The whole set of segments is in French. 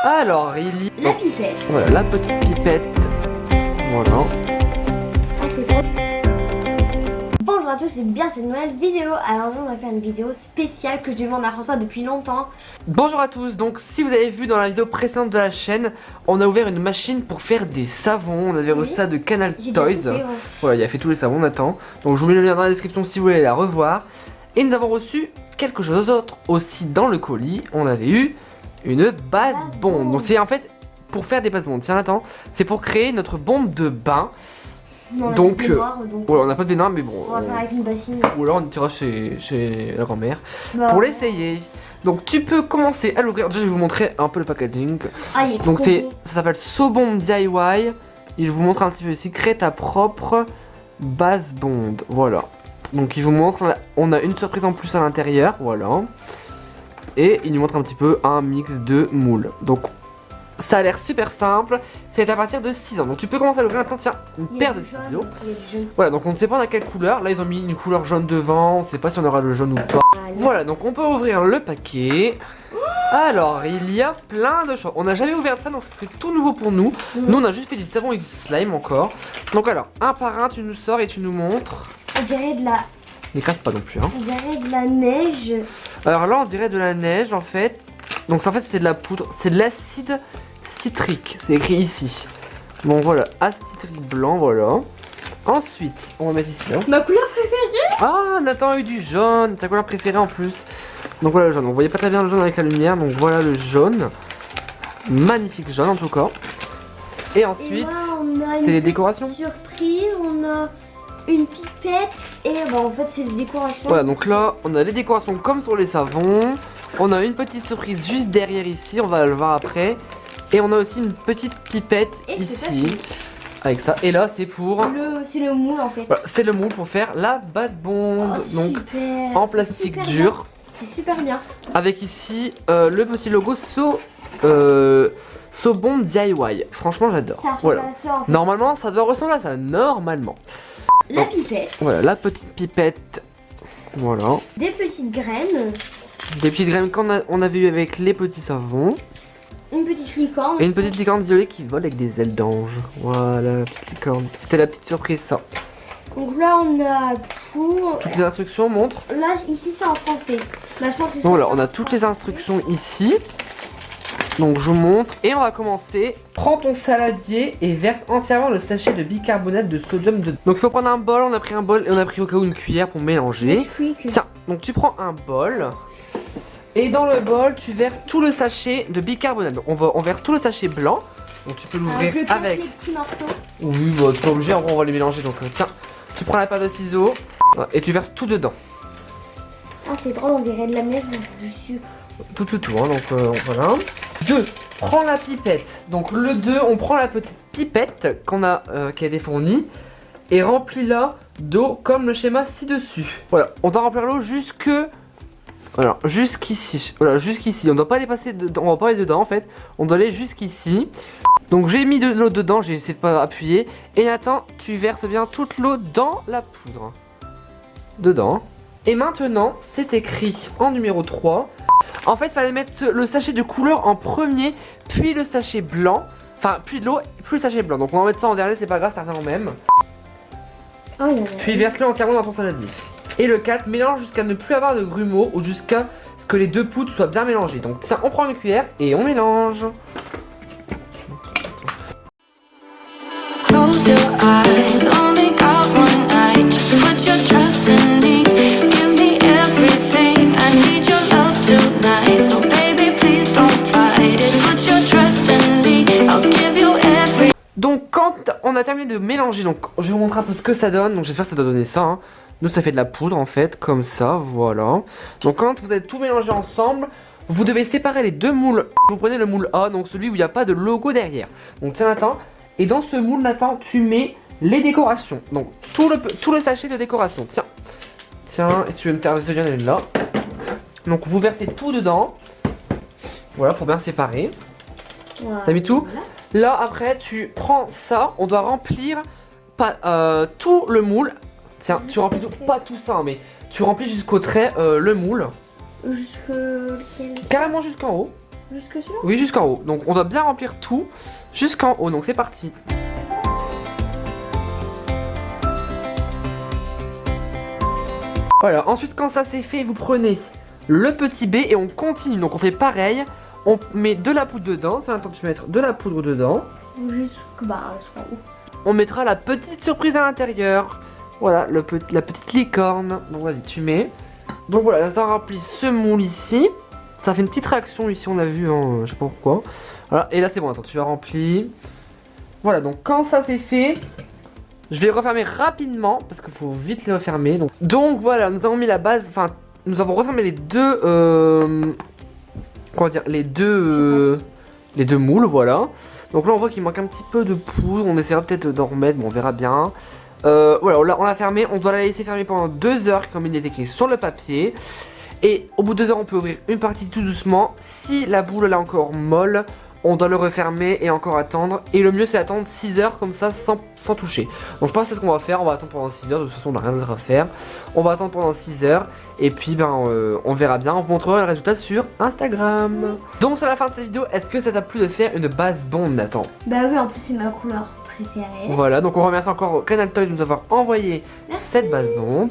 Alors, il y a... La pipette. Voilà, la petite pipette. Voilà. Ah, c'est trop. Bonjour à tous, c'est bien cette nouvelle vidéo. Alors aujourd'hui on va faire une vidéo spéciale que je demande à François depuis longtemps. Bonjour à tous, donc si vous avez vu dans la vidéo précédente de la chaîne, on a ouvert une machine pour faire des savons. On avait reçu ça de Canal J'ai Toys. déjà fait, ouais. Voilà, il a fait tous les savons, Nathan. Donc je vous mets le lien dans la description si vous voulez la revoir. Et nous avons reçu quelque chose d'autre aussi dans le colis. On avait eu une base bombe. Donc c'est en fait pour faire des bases bombes. Tiens Nathan, c'est pour créer notre bombe de bain. Non, on a Donc, pas de baignoire, donc Voilà, on n'a pas de baignoire mais bon. on va faire avec une bassine. Ou alors on ira chez la grand-mère Bah, pour l'essayer. Donc tu peux commencer à l'ouvrir. Déjà je vais vous montrer un peu le packaging. Ah, il est Donc trop c'est, beau. ça s'appelle Sobomb DIY. Il vous montre un petit peu ici, crée ta propre base bond. Voilà. Donc il vous montre, on a une surprise en plus à l'intérieur. Voilà. Et il nous montre un petit peu un mix de moules. Donc ça a l'air super simple. C'est à partir de 6 ans. Donc tu peux commencer à l'ouvrir maintenant. Tiens, une Il y a paire du de jaune, ciseaux. il y a du jaune. Voilà, donc on ne sait pas dans quelle couleur. Là ils ont mis une couleur jaune devant. On ne sait pas si on aura le jaune ou pas. Voilà, donc on peut ouvrir le paquet. Alors, il y a plein de choses. On n'a jamais ouvert ça, donc c'est tout nouveau pour nous. Nous, on a juste fait du savon et du slime encore. Donc alors, un par un, tu nous sors et tu nous montres. On dirait de la, Ne casse pas non plus, hein. on dirait de la neige. Alors là, on dirait de la neige, en fait. Donc en fait, c'est de la poudre. C'est de l'acide citrique. C'est écrit ici. Bon, voilà, acide citrique blanc, voilà. Ensuite, on va mettre ici, là. Ma couleur préférée. Ah, Nathan a eu du jaune, ta couleur préférée en plus. Donc voilà le jaune, on voyait pas très bien le jaune avec la lumière, donc voilà le jaune. Magnifique jaune en tout cas. Et ensuite, c'est les décorations. Surprise, on a une pipette et bah en fait c'est les décorations. Voilà, donc là, on a les décorations comme sur les savons. On a une petite surprise juste derrière ici, on va le voir après. Et on a aussi une petite pipette Et ici. Avec ça, et là c'est pour... C'est le moule en fait. Voilà, c'est le moule pour faire la base bombe. Oh, Donc super. en C'est plastique super dur. bien. C'est super bien. Avec ici le petit logo Sobomb DIY. Franchement j'adore. Ça ressemble Voilà. à ça en fait. Normalement ça doit ressembler à ça, normalement. La pipette, Voilà, la petite pipette. Voilà. des petites graines, Des petites graines qu'on avait eu avec les petits savons. une petite licorne. Et une petite licorne violet qui vole avec des ailes d'ange. Voilà, la petite licorne. C'était la petite surprise ça. Donc là on a tout. Toutes les instructions montrent. Là ici c'est en français. Là je pense que c'est Voilà, en on a toutes les instructions ici. Donc je vous montre et on va commencer. Prends ton saladier et verse entièrement le sachet de bicarbonate de sodium dedans. Donc il faut prendre un bol, on a pris un bol et on a pris au cas où une cuillère pour mélanger. Nesquik. Tiens, donc tu prends un bol et dans le bol tu verses tout le sachet de bicarbonate. Donc on verse tout le sachet blanc. Donc tu peux Alors, l'ouvrir je casse avec. les petits morceaux. Oui, bah t'es pas obligé, en gros on va les mélanger. Donc tiens, tu prends la paire de ciseaux et tu verses tout dedans. Ah c'est drôle, on dirait de la neige du sucre. Tout, hein, donc voilà. 2. Prends la pipette. Donc le 2, on prend la petite pipette qu'on a, qui a été fournie et remplis-la d'eau comme le schéma ci-dessus. Voilà, on doit remplir l'eau voilà, jusqu'ici. Voilà, jusqu'ici. On doit pas aller passer dedans, on va pas aller dedans en fait. On doit aller jusqu'ici. Donc j'ai mis de l'eau dedans, j'ai essayé de pas appuyer. Et Nathan, tu verses bien toute l'eau dans la poudre. Dedans. Et maintenant, c'est écrit en numéro 3. En fait, il fallait mettre le sachet de couleur en premier, puis le sachet blanc. Enfin, puis de l'eau, puis le sachet blanc. Donc on va mettre ça en dernier, c'est pas grave, ça revient au même. Oh, il y en a. Puis verse-le entièrement dans ton saladier. Et le 4, mélange jusqu'à ne plus avoir de grumeaux ou jusqu'à ce que les deux poudres soient bien mélangées. Donc tiens, on prend une cuillère et on mélange. Close your eyes, only got one night. Just put your trust in me. Give me everything. I need your love tonight. So baby, please don't fight it. Put your trust in me. I'll give you everything. Donc quand on a terminé de mélanger, donc je vais vous montrer un peu ce que ça donne. Donc j'espère que ça doit donner ça, hein. Nous ça fait de la poudre en fait, comme ça, voilà. Donc quand vous avez tout mélangé ensemble, vous devez séparer les deux moules. Vous prenez le moule A, donc celui où il n'y a pas de logo derrière. Donc tiens Nathan, et dans ce moule Nathan, tu mets les décorations. Donc tout le sachet de décoration, tiens. Tiens, et tu veux me faire celui-là, elle est là. Donc vous versez tout dedans. Voilà, pour bien séparer. Voilà. T'as mis tout? Là après tu prends ça, on doit remplir tout le moule. Tiens, tu remplis tout, pas tout ça, hein, mais tu remplis jusqu'au trait le moule. Jusque lequel? Carrément jusqu'en haut. Jusque celui-là? Oui, jusqu'en haut. Donc on doit bien remplir tout jusqu'en haut. Donc c'est parti. Voilà, ensuite quand ça c'est fait, vous prenez le petit B et on continue. Donc on fait pareil, on met de la poudre dedans, c'est un temps de mettre de la poudre dedans. Jusqu'en haut. On mettra la petite surprise à l'intérieur. Voilà, la petite licorne. Donc vas-y, tu mets. Donc voilà, ça remplit ce moule ici. Ça fait une petite réaction ici, on a vu, hein, je sais pas pourquoi. Voilà, et là c'est bon, attends, tu as rempli. Voilà, donc quand ça c'est fait, je vais les refermer rapidement parce qu'il faut vite les refermer. Donc voilà, nous avons mis la base, enfin, nous avons refermé les deux, comment dire, les deux moules, voilà. Donc là on voit qu'il manque un petit peu de poudre, on essaiera peut-être d'en remettre, bon, on verra bien. Voilà, on l'a fermé, on doit la laisser fermer pendant 2 heures comme il est écrit sur le papier. Et au bout de 2 heures on peut ouvrir une partie tout doucement. Si la boule elle est encore molle, on doit le refermer et encore attendre. Et le mieux c'est attendre 6 heures comme ça sans toucher. Donc je pense que c'est ce qu'on va faire, on va attendre pendant 6 heures, de toute façon on n'a rien d'autre à faire. On va attendre pendant 6 heures et puis on verra bien, on vous montrera le résultat sur Instagram. Donc c'est la fin de cette vidéo, est-ce que ça t'a plu de faire une base Bond, Nathan? Bah oui, en plus c'est ma couleur préférée. Voilà, donc on remercie encore Canal Toy de nous avoir envoyé cette base Bond.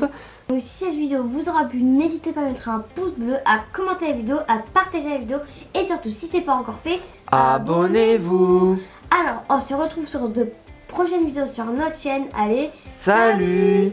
Donc si cette vidéo vous aura plu, n'hésitez pas à mettre un pouce bleu, à commenter la vidéo, à partager la vidéo et surtout si c'est pas encore fait, abonnez-vous. Alors on se retrouve sur de prochaines vidéos sur notre chaîne. Allez, Salut.